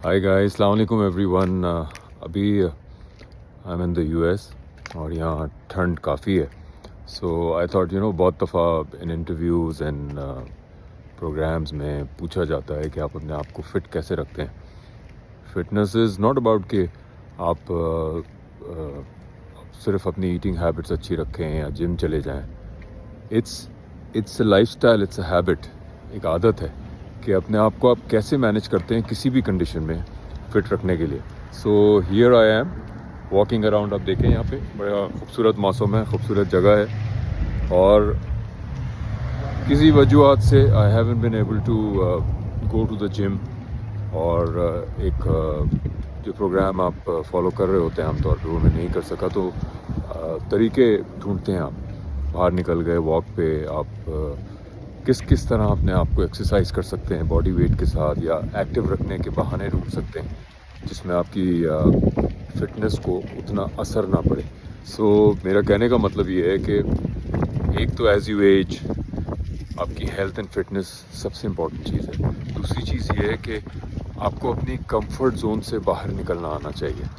Hi guys, अस्सलाम वालेकुम everyone. अभी I am in the US और यहाँ ठंड काफ़ी है। सो आई थॉट बहुत दफ़ा इन इंटरव्यूज़ एंड प्रोग्राम्स में पूछा जाता है कि आप अपने आप को फ़िट कैसे रखते हैं। फिटनेस इज़ नॉट अबाउट कि आप सिर्फ अपनी ईटिंग हैबिट्स अच्छी रखें या जिम चले जाएं। It's a lifestyle, it's a habit, एक आदत है कि अपने आप को आप कैसे मैनेज करते हैं किसी भी कंडीशन में फ़िट रखने के लिए। So here I am walking around. आप देखें यहाँ पे बड़ा खूबसूरत मौसम है, खूबसूरत जगह है और किसी वजूहत से I haven't been able to go to the gym. और एक जो प्रोग्राम आप फॉलो कर रहे होते हैं आमतौर पर वो मैं नहीं कर सका, तो तरीके ढूंढते हैं। आप बाहर निकल गए वॉक पे, आप किस तरह अपने आप को एक्सरसाइज कर सकते हैं बॉडी वेट के साथ या एक्टिव रखने के बहाने ढूंढ सकते हैं जिसमें आपकी फिटनेस को उतना असर ना पड़े। सो मेरा कहने का मतलब ये है कि एक तो एज़ यू एज आपकी हेल्थ एंड फिटनेस सबसे इम्पॉर्टेंट चीज़ है। दूसरी चीज़ ये है कि आपको अपनी कंफर्ट जोन से बाहर निकलना आना चाहिए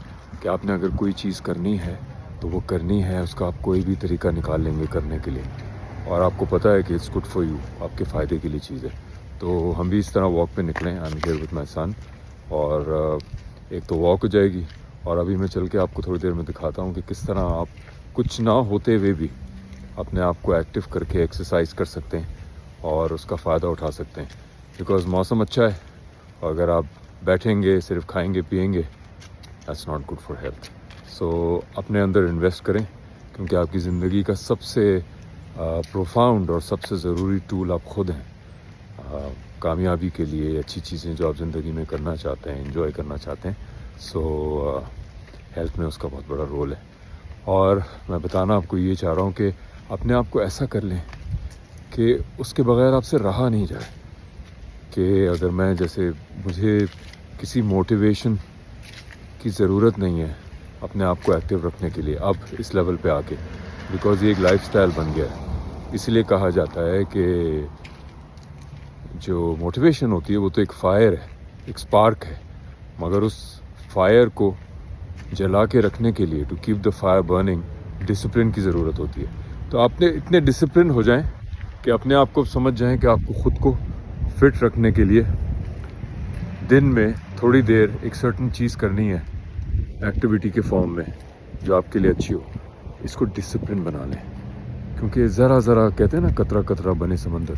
कि आपने अगर कोई चीज़ करनी है तो वो करनी है, उसका आप कोई भी तरीका निकाल लेंगे करने के लिए और आपको पता है कि इट्स गुड फॉर यू, आपके फ़ायदे के लिए चीज़ है। तो हम भी इस तरह वॉक पे निकले। I am here with my son और एक तो वॉक हो जाएगी और अभी मैं चल के आपको थोड़ी देर में दिखाता हूँ कि किस तरह आप कुछ ना होते हुए भी अपने आप को एक्टिव करके एक्सरसाइज कर सकते हैं और उसका फ़ायदा उठा सकते हैं। बिकॉज़ मौसम अच्छा है और अगर आप बैठेंगे सिर्फ खाएंगे पिएंगे, that's not good for health. So अपने अंदर इन्वेस्ट करें क्योंकि आपकी ज़िंदगी का सबसे प्रोफाउंड और सबसे ज़रूरी टूल आप खुद हैं कामयाबी के लिए, अच्छी चीज़ें जो आप ज़िंदगी में करना चाहते हैं, एंजॉय करना चाहते हैं। सो हेल्थ में उसका बहुत बड़ा रोल है और मैं बताना आपको ये चाह रहा हूँ कि अपने आप को ऐसा कर लें कि उसके बगैर आपसे रहा नहीं जाए। कि अगर मैं जैसे मुझे किसी मोटिवेशन की ज़रूरत नहीं है अपने आप को एक्टिव रखने के लिए अब इस लेवल पे आके, बिकॉज़ ये एक लाइफस्टाइल बन गया है। इसलिए कहा जाता है कि जो मोटिवेशन होती है वो तो एक फायर है, एक स्पार्क है, मगर उस फायर को जला के रखने के लिए, to keep the fire burning, discipline की ज़रूरत होती है। तो आपने इतने डिसिप्लिन हो जाएं कि अपने आप को समझ जाएं कि आपको ख़ुद को फिट रखने के लिए दिन में थोड़ी देर एक सर्टन चीज़ करनी है एक्टिविटी के फॉर्म में जो आपके लिए अच्छी हो। इसको डिसिप्लिन बना लें क्योंकि ज़रा ज़रा कहते हैं ना, कतरा कतरा बने समंदर।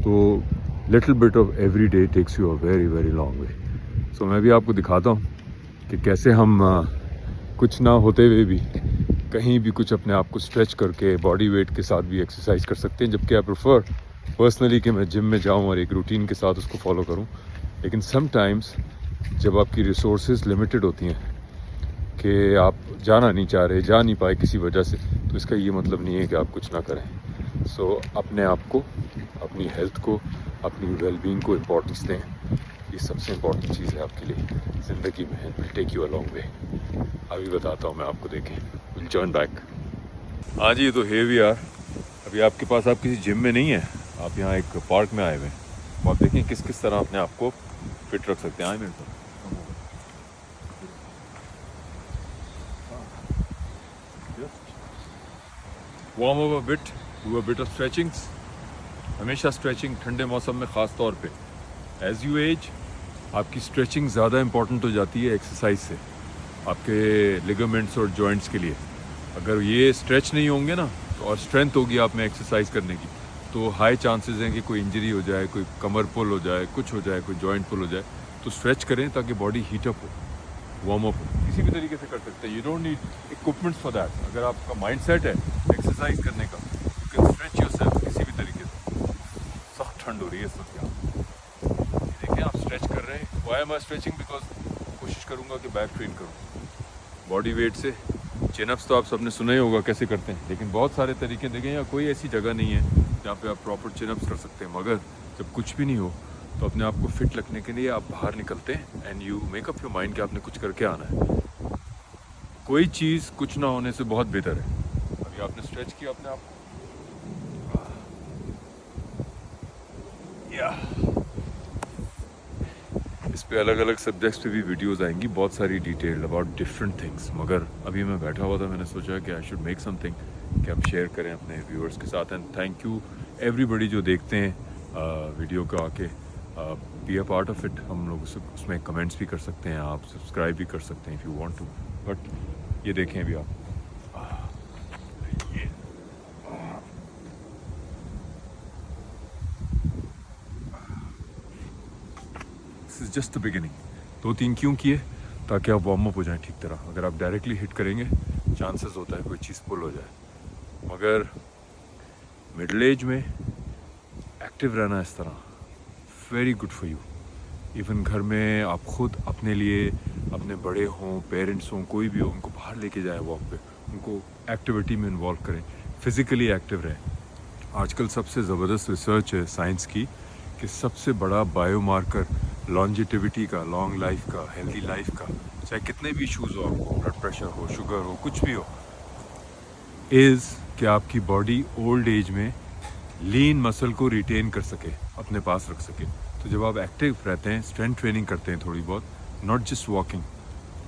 तो little bit of every day takes you a very very long way. So मैं भी आपको दिखाता हूँ कि कैसे हम कुछ ना होते हुए भी कहीं भी कुछ अपने आप को स्ट्रेच करके बॉडी वेट के साथ भी एक्सरसाइज कर सकते हैं। जबकि आई प्रेफर पर्सनली कि मैं जिम में जाऊँ और एक रूटीन के साथ उसको फॉलो करूँ, लेकिन समटाइम्स जब आपकी रिसोर्सेज लिमिटेड होती हैं कि आप जाना नहीं चाह रहे, जा नहीं पाए किसी वजह से, तो इसका ये मतलब नहीं है कि आप कुछ ना करें। सो अपने आप को, अपनी हेल्थ को, अपनी वेलबींग को इम्पोर्टेंस दें। ये सबसे इम्पोर्टेंट चीज़ है आपके लिए ज़िंदगी में। Will take you a long way. अभी बताता हूँ मैं आपको, देखें। Will join back. हाँ जी, तो हे वी आर। अभी आपके पास, आप किसी जिम में नहीं है, आप यहाँ एक पार्क में आए हुए हैं। आप देखें किस तरह अपने आप को फिट रख सकते हैं। आए मेरे साथ, warm up a bit, do a bit of stretchings. हमेशा स्ट्रेचिंग ठंडे मौसम में ख़ास तौर पे, एज़ यू एज आपकी स्ट्रेचिंग ज़्यादा इंपॉर्टेंट हो जाती है एक्सरसाइज से, आपके लिगामेंट्स और जॉइंट्स के लिए। अगर ये स्ट्रेच नहीं होंगे ना तो, और स्ट्रेंथ होगी आप में एक्सरसाइज करने की, तो हाई चांसेस हैं कि कोई इंजरी हो जाए, कोई कमर पुल हो जाए, कुछ हो जाए, कोई जॉइंट पुल हो जाए। तो स्ट्रेच करें ताकि बॉडी हीटअप हो, वार्म अप हो। किसी भी तरीके से कर सकते हैं, you don't need equipments for that. अगर आपका माइंड सेट है एक्सरसाइज करने का, यू कैन स्ट्रेच योरसेल्फ किसी भी तरीके से। सख्त ठंड हो रही है इस वक्त यहाँ, देखिए आप स्ट्रेच कर रहे हैं। Why am I stretching? Because कोशिश करूँगा कि बैक ट्रेन करूँ बॉडी वेट से। चिनअप्स तो आप सबने सुना ही होगा कैसे करते हैं, लेकिन बहुत सारे तरीके देखें। या कोई ऐसी जगह नहीं है जहाँ पे आप प्रॉपर चिनअप्स कर सकते हैं। मगर जब कुछ भी नहीं हो तो अपने आप को फिट रखने के लिए आप बाहर निकलते हैं and you make up your mind कि आपने कुछ करके आना है। कोई चीज़ कुछ ना होने से बहुत बेहतर है। अभी आपने स्ट्रेच किया अपने आप को, या इस पे अलग अलग सब्जेक्ट्स पे भी वीडियोस आएंगी, बहुत सारी डिटेल अबाउट डिफरेंट थिंग्स। मगर अभी मैं बैठा हुआ था, मैंने सोचा कि आई शुड मेक समथिंग कि हम शेयर करें अपने व्यूअर्स के साथ। एंड थैंक यू एवरीबडी जो देखते हैं वीडियो को आके, be a part of it. हम लोग उसमें कमेंट्स भी कर सकते हैं, आप सब्सक्राइब भी कर सकते हैं if you want to. But ये देखें अभी आप, this is just the beginning. 2-3 क्यों किए? ताकि आप वार्म अप हो जाएं ठीक तरह। अगर आप डायरेक्टली हिट करेंगे, चांसेस होता है कोई चीज़ पुल हो जाए। मगर मिडिल एज में एक्टिव रहना इस तरह very good for you. Even घर में आप खुद अपने लिए, अपने बड़े हों, पेरेंट्स हों, कोई भी हो, उनको बाहर लेके जाएं वॉक पे, उनको एक्टिविटी में इन्वॉल्व करें, फिज़िकली एक्टिव रहें। आजकल सबसे ज़बरदस्त रिसर्च है साइंस की कि सबसे बड़ा बायोमार्कर लॉन्जिटिविटी का, लॉन्ग लाइफ का, हेल्दी लाइफ का, चाहे कितने भी इशूज़ हो आपको, ब्लड प्रेशर हो, शुगर हो, कुछ भी हो, इज़ कि आपकी बॉडी ओल्ड एज में लीन मसल को रिटेन कर सके, अपने पास रख सके। तो जब आप एक्टिव रहते हैं, स्ट्रेंथ ट्रेनिंग करते हैं थोड़ी बहुत, नॉट जस्ट वॉकिंग,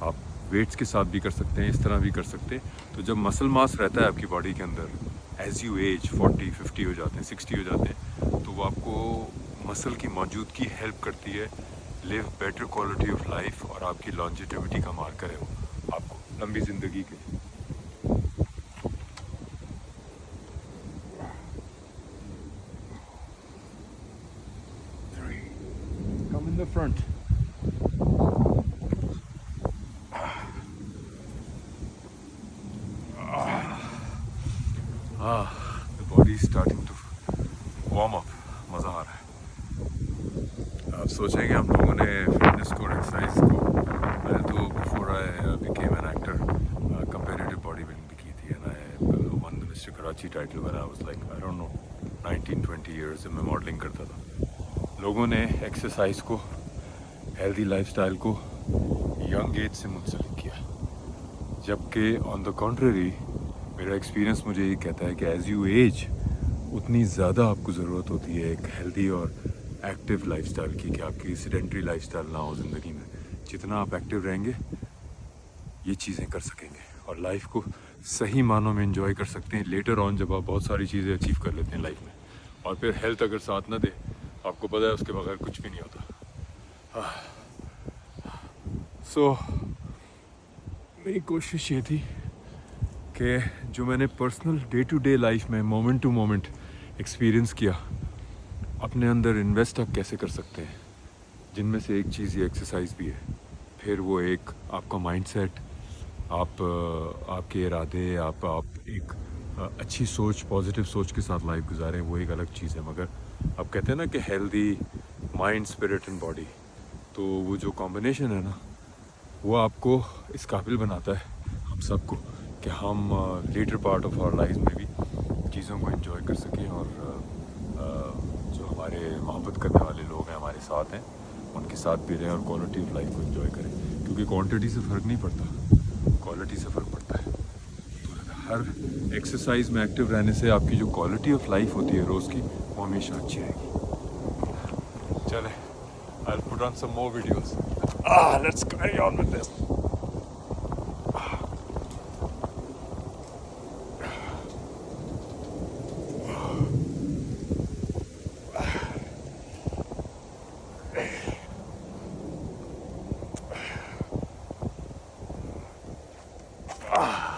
आप वेट्स के साथ भी कर सकते हैं, इस तरह भी कर सकते हैं। तो जब मसल मास रहता है आपकी बॉडी के अंदर, एज यू एज 40-50 हो जाते हैं, 60 हो जाते हैं, तो वो आपको मसल की मौजूदगी हेल्प करती है live better quality of life, और आपकी लॉन्जिटिविटी का मार्कर है वो, आपको लंबी ज़िंदगी के लिए। Come in the front. The body is starting to warm up. मज़ा आ रहा है। आप सोचेंगे हम लोगों ने फिटनेस को, एक्सरसाइज को, मैंने तो before I became an actor comparative body building भी की थी, and I one the mister Karachi title when I was like I don't know 19-20 years में मॉडलिंग करता था। लोगों ने एक्सरसाइज को, हेल्दी लाइफस्टाइल को यंग एज से मुंसलिक किया, जबकि ऑन द कॉन्ट्ररी मेरा एक्सपीरियंस मुझे ये कहता है कि एज यू एज उतनी ज़्यादा आपको ज़रूरत होती है एक हेल्दी और एक्टिव लाइफस्टाइल की, कि आपकी सेडेंटरी लाइफस्टाइल ना हो ज़िंदगी में। जितना आप एक्टिव रहेंगे, ये चीज़ें कर सकेंगे और लाइफ को सही मानों में एंजॉय कर सकते हैं लेटर ऑन, जब आप बहुत सारी चीज़ें अचीव कर लेते हैं लाइफ में। और फिर हेल्थ अगर साथ ना दे, आपको पता है उसके बगैर कुछ भी नहीं होता। सो मेरी कोशिश ये थी कि जो मैंने personal day to day life में मोमेंट टू मोमेंट एक्सपीरियंस किया, अपने अंदर इन्वेस्ट आप कैसे कर सकते हैं, जिनमें से एक चीज़ ये एक्सरसाइज भी है। फिर वो एक आपका माइंडसेट, आपके इरादे, आप एक अच्छी सोच, पॉजिटिव सोच के साथ लाइफ गुजारें, वो एक अलग चीज़ है। मगर आप कहते हैं ना कि healthy mind, spirit and body, तो वो जो कॉम्बिनेशन है ना, वो आपको इस काबिल बनाता है हम सबको कि हम later part of our life में भी चीज़ों को एंजॉय कर सकें, और जो हमारे मोहब्बत करने वाले लोग हैं, हमारे साथ हैं, उनके साथ भी रहें और क्वालिटी ऑफ लाइफ को एंजॉय करें। क्योंकि क्वांटिटी से फ़र्क नहीं पड़ता, क्वालिटी से फ़र्क पड़ता है। तो हर एक्सरसाइज में एक्टिव रहने से आपकी जो क्वालिटी ऑफ लाइफ होती है रोज़ की, वो हमेशा अच्छी रहेगी। चले, I'll put on some more videos. Let's carry on with this. Ah.